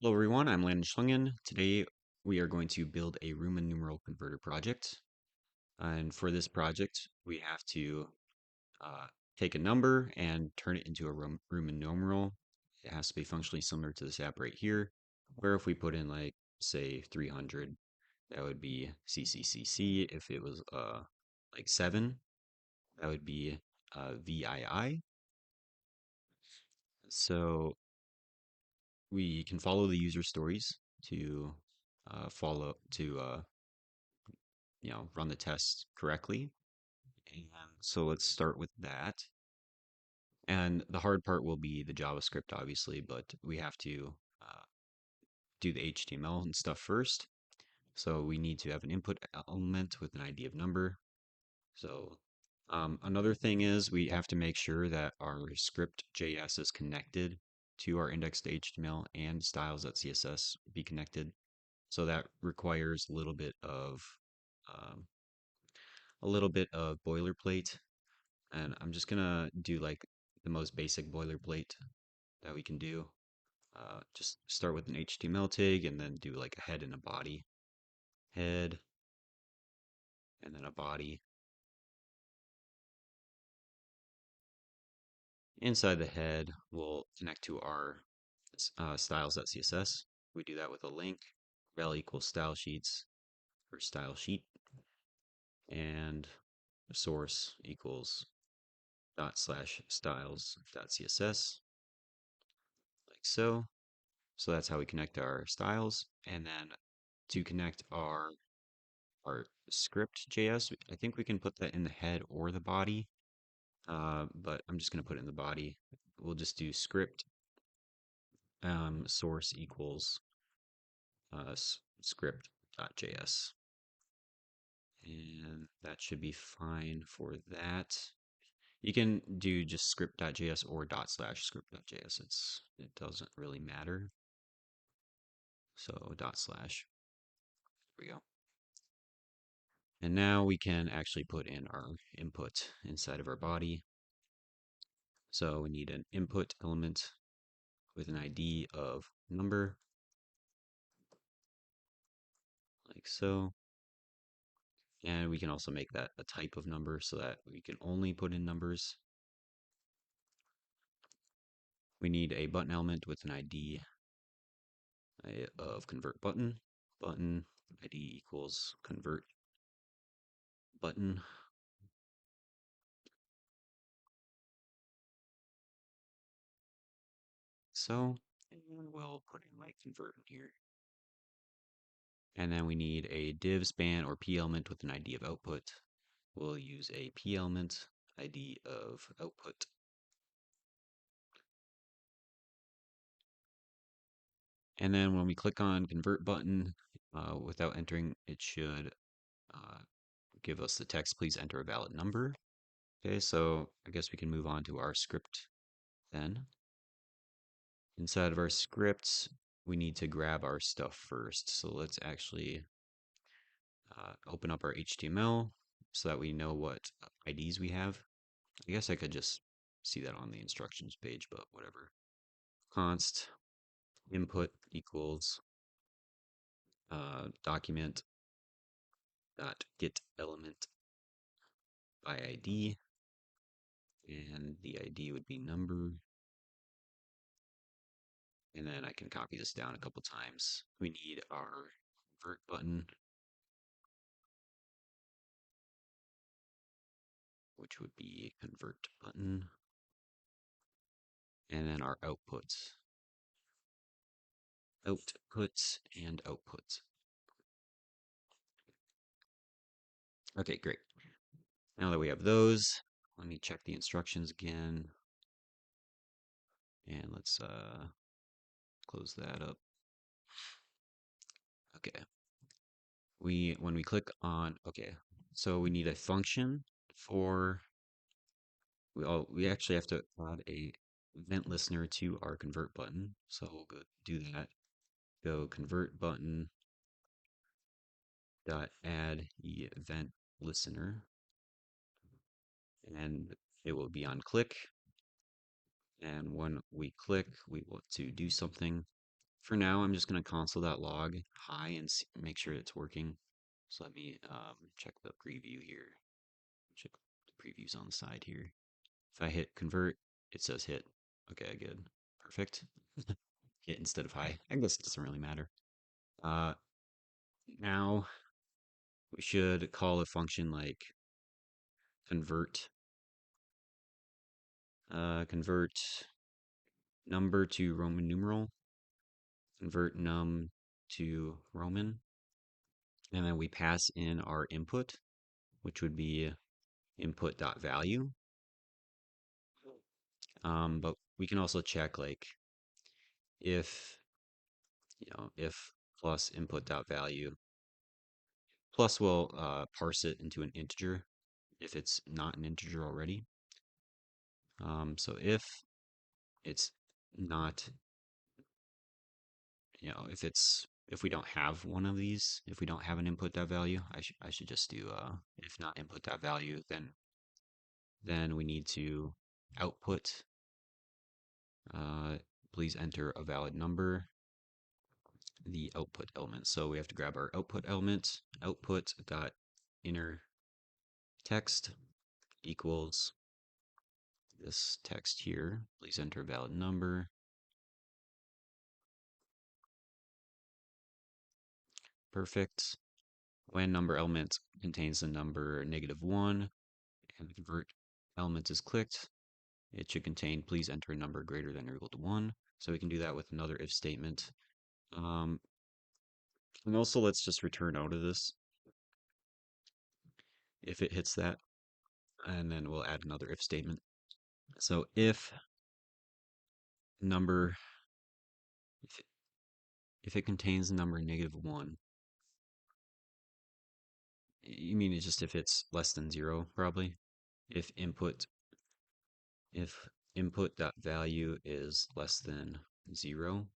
Hello everyone, I'm Landon Schlungen. Today we are going to build a Roman numeral converter project. And for this project, we have to uh, take a number and turn it into a Roman numeral. It has to be functionally similar to this app right here, where if we put in like, say, 300, that would be CCCC. If it was like 7, that would be VII. So we can follow the user stories to follow to run the test correctly. And so let's start with that. And the hard part will be the JavaScript, obviously, but we have to do the HTML and stuff first. So we need to have an input element with an ID of number. So another thing is we have to make sure that our script.js is connected to our index.html and styles.css be connected. So that requires um, a little bit of boilerplate. And I'm just gonna do like the most basic boilerplate that we can do. Just start with an HTML tag and then do like a head and a body. Head and then a body. Inside the head, we'll connect to our styles.css. We do that with a link, rel equals style sheets for style sheet, and source equals /styles.css, like so. So that's how we connect our styles. And then to connect our script.js, I think we can put that in the head or the body, but I'm just going to put it in the body. We'll just do script source equals script.js. And that should be fine for that. You can do just script.js or /script.js. It doesn't really matter. So /. There we go. And now we can actually put in our input inside of our body. So we need an input element with an ID of number, like so. And we can also make that a type of number so that we can only put in numbers. We need a button element with an ID of convert button. Button ID equals convert button. So, and we'll put in like convert in here. And then we need a div span or p element with an ID of output. We'll use a p element ID of output. And then when we click on convert button, without entering, it should uh, give us the text, please enter a valid number. Okay, so I guess we can move on to our script then. Inside of our scripts, we need to grab our stuff first. So let's actually open up our HTML so that we know what IDs we have. I guess I could just see that on the instructions page, but whatever. Const input equals document dot get element by ID, and the ID would be number. And then I can copy this down a couple times. We need our convert button, which would be convert button, and then our outputs, outputs and outputs. Okay, great. Now that we have those, let me check the instructions again. And let's close that up. Okay. When we click on, okay, so we need a function for, we actually have to add a event listener to our convert button. So we'll go do that. Go convert button dot add event listener, and it will be on click. And when we click, we want to do something. for now, I'm just going to console.log hi and make sure it's working. So let me check the preview here. Check the previews on the side here. If I hit convert, it says hit. Okay, good. Perfect. Hit instead of hi. I guess it doesn't really matter. Uh, Now we should call a function like convert convert number to Roman numeral, convert num to Roman, and then we pass in our input, which would be input.value. But we can also check like if if plus input.value plus will parse it into an integer if it's not an integer already. So if it's not, if we don't have one of these, if we don't have an input.value, I should just do if not input.value, then we need to output. Please enter a valid number, the output element. So we have to grab our output element, output dot inner text equals this text here. Please enter a valid number. Perfect. When number element contains the number -1 and the convert element is clicked, it should contain please enter a number greater than or equal to 1. So we can do that with another if statement. And also let's just return out of this if it hits that, and then we'll add another if statement. So if number, if it contains the number -1, you mean it's just if it's less than 0, probably. If input.value is less than 0,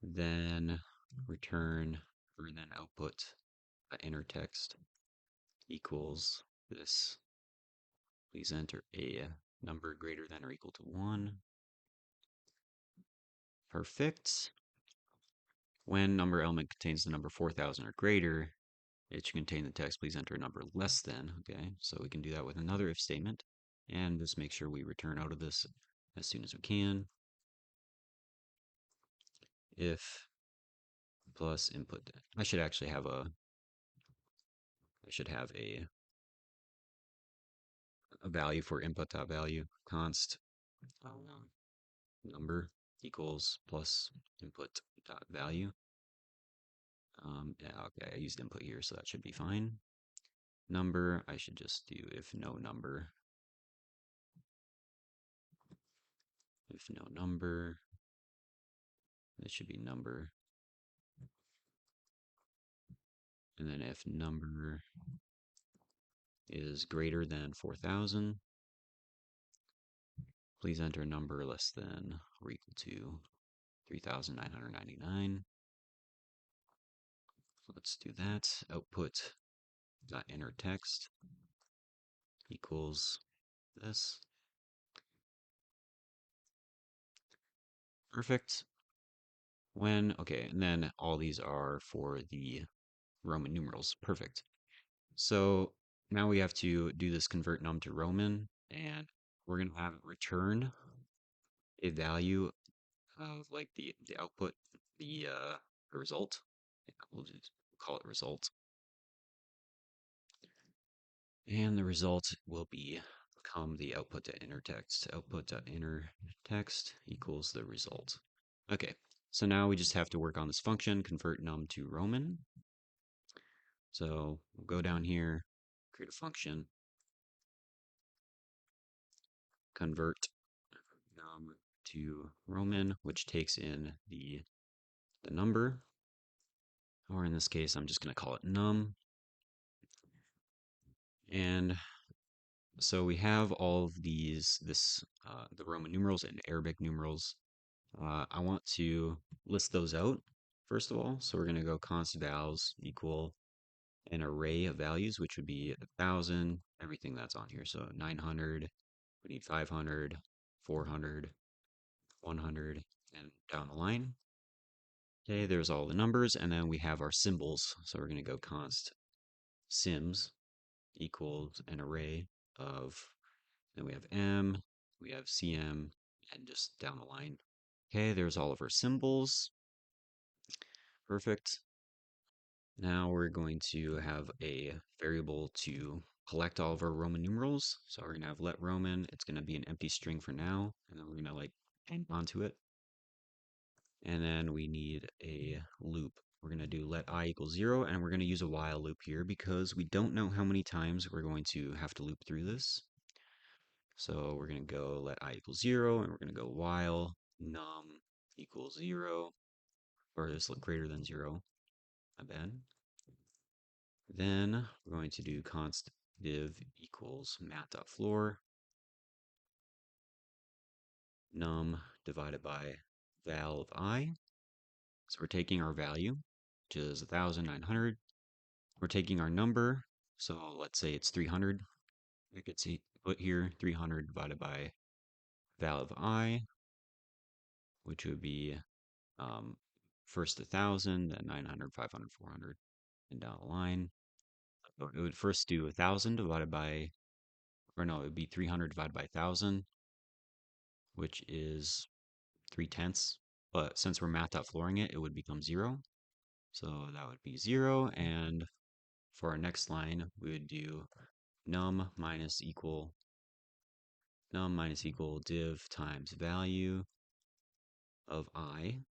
then return or then output inner text equals this. Please enter a number greater than or equal to 1. Perfect. When number element contains the number 4,000 or greater, it should contain the text, please enter a number less than. Okay, so we can do that with another if statement. And just make sure we return out of this as soon as we can. If plus input. I should actually have a value for input.value. Const number equals plus input.value. Yeah, okay, I used input here, so that should be fine. Number, I should just do if no number. If no number, this should be number. And then if number is greater than 4,000, please enter a number less than or equal to 3,999. Let's do that. Output dot inner text equals this. Perfect. Okay, and then all these are for the Roman numerals. Perfect. So now we have to do this convert num to Roman, and we're going to have it return a value of like the output, the result. We'll just call it result. And the result will become the output.inner text. Output.inner text equals the result. Okay, so now we just have to work on this function, convert num to Roman. So we'll go down here, create a function, convert num to Roman, which takes in the number, or in this case, I'm just going to call it num. And so we have all of these, the Roman numerals and Arabic numerals. I want to list those out first of all. So we're going to go const vals equal an array of values, which would be 1,000, everything that's on here. So 900, we need 500, 400, 100, and down the line. Okay, there's all the numbers, and then we have our symbols. So we're going to go const sims equals an array of, then we have m, we have cm, and just down the line. Okay, there's all of our symbols. Perfect. Now we're going to have a variable to collect all of our Roman numerals. So we're going to have let Roman. It's going to be an empty string for now, and then we're going to like hang onto it. And then we need a loop. We're going to do let I equal 0, and we're going to use a while loop here because we don't know how many times we're going to have to loop through this. So we're going to go let I equal 0, and we're going to go while num equals 0, or this look greater than 0, my bad. Then we're going to do const div equals mat.floor num divided by val of I. So we're taking our value, which is 1,900. We're taking our number, so let's say it's 300. We could see put here 300 divided by val of I, which would be first 1,000, then 900, 500, 400, and down the line. So it would first do 1,000 divided by, or no, it would be 300 divided by 1,000, which is 3/10. But since we're math.flooring it, it would become 0. So that would be 0. And for our next line, we would do num minus equal div times value of I.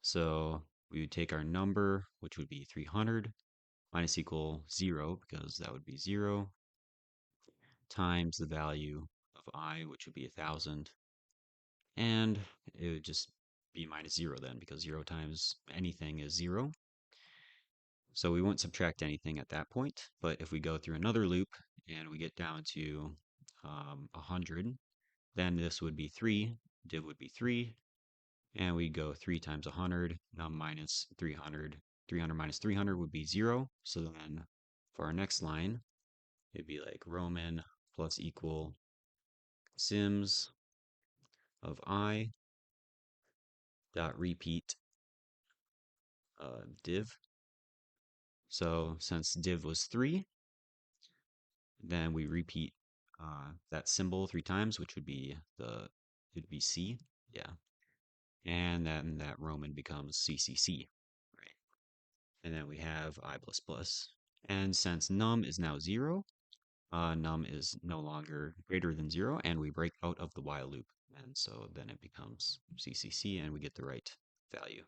So we would take our number, which would be 300, minus equal 0, because that would be 0, times the value of I, which would be 1,000. And it would just be minus 0 then, because 0 times anything is 0. So we won't subtract anything at that point. But if we go through another loop and we get down to 100, then this would be 3, div would be 3, and we go 3 times 100, num minus 300. 300 minus 300 would be 0. So then for our next line, it'd be like Roman plus equal sims of I dot repeat div. So since div was 3, then we repeat that symbol 3 times, which would be it'd be C, yeah. And then that Roman becomes CCC, right? And then we have I plus plus. And since num is now 0, num is no longer greater than 0, and we break out of the while loop. And so then it becomes CCC, and we get the right value.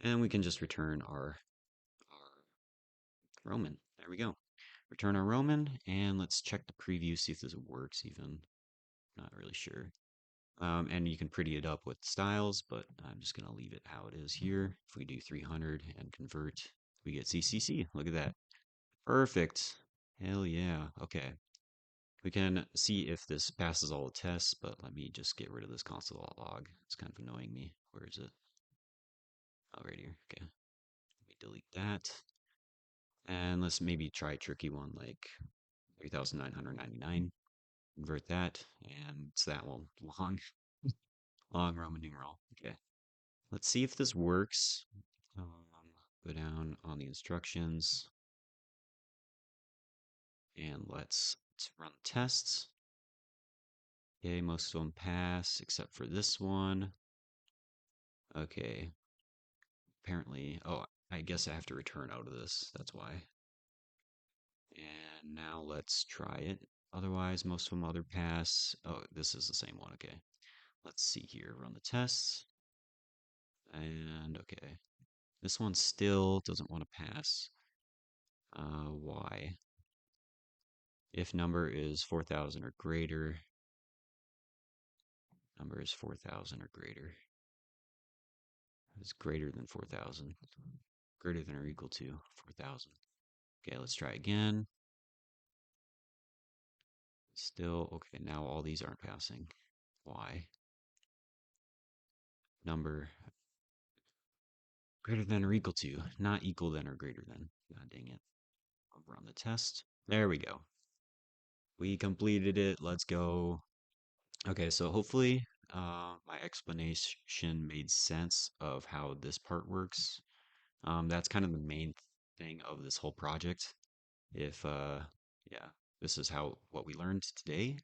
And we can just return our Roman. There we go. Return our Roman, and let's check the preview, see if this works even. Not really sure. And you can pretty it up with styles, but I'm just going to leave it how it is here. If we do 300 and convert, we get CCC. Look at that. Perfect. Hell yeah. Okay. We can see if this passes all the tests, but let me just get rid of this console.log. It's kind of annoying me. Where is it? Oh, right here. Okay. Let me delete that. And let's maybe try a tricky one like 3,999. Convert that, and it's that one. Long Roman numeral. Okay. Let's see if this works. Go down on the instructions, and let's run the tests. Okay, most of them pass except for this one. Okay. Apparently, oh, I guess I have to return out of this. That's why. And now let's try it. Otherwise, most of them other pass. Oh, this is the same one. Okay. Let's see here. Run the tests. And okay. This one still doesn't want to pass. Why? If number is 4,000 or greater, number is 4,000 or greater. It's greater than 4,000. Greater than or equal to 4,000. Okay, let's try again. Still, okay, now all these aren't passing. Why? Number greater than or equal to, not equal than or greater than. God dang it. I'll run the test. There we go. We completed it. Let's go. Okay, so hopefully my explanation made sense of how this part works. That's kind of the main thing of this whole project. If, yeah, this is how what we learned today,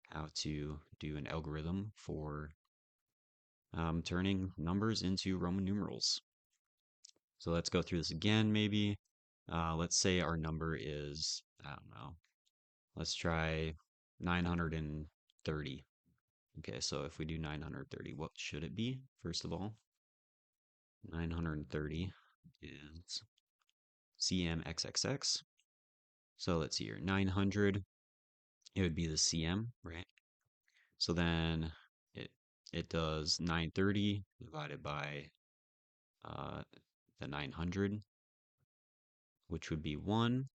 how to do an algorithm for turning numbers into Roman numerals. So let's go through this again, maybe. Let's say our number is, I don't know, let's try 930. Okay, so if we do 930, what should it be, first of all? 930 is CMXXX. So let's see here, 900, it would be the CM, right? So then it it does 930 divided by uh, the 900, which would be 1,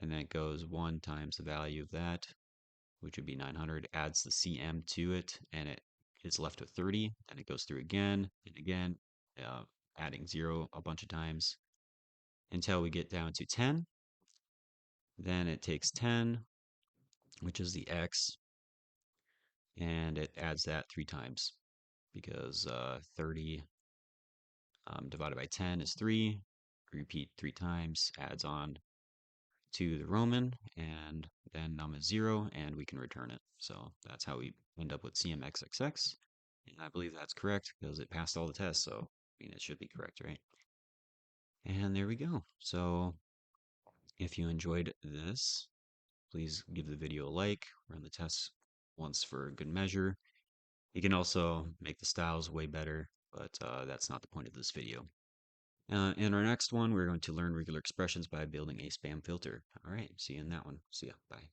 and then it goes 1 times the value of that, which would be 900, adds the CM to it, and it is left with 30. Then it goes through again and again, uh, adding 0 a bunch of times until we get down to 10. Then it takes 10, which is the X, and it adds that 3 times because 30 divided by 10 is 3. Repeat 3 times, adds on to the Roman, and then num is 0, and we can return it. So that's how we end up with CMXXX. And I believe that's correct because it passed all the tests, so I mean, it should be correct, right? And there we go. So if you enjoyed this, please give the video a like, run the tests once for good measure. You can also make the styles way better, but that's not the point of this video. In our next one, we're going to learn regular expressions by building a spam filter. All right, see you in that one. See ya. Bye.